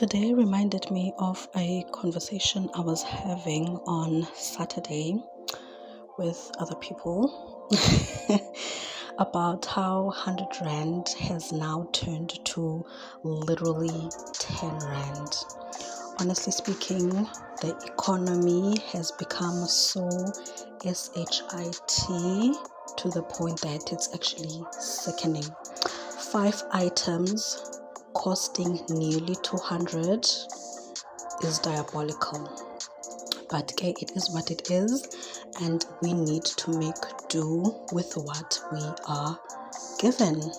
Today reminded me of a conversation I was having on Saturday with other people about how 100 Rand has now turned to literally 10 Rand. Honestly speaking, the economy has become so shit to the point that it's actually sickening. 5 items costing nearly 200 is diabolical. But okay, it is what it is, and we need to make do with what we are given.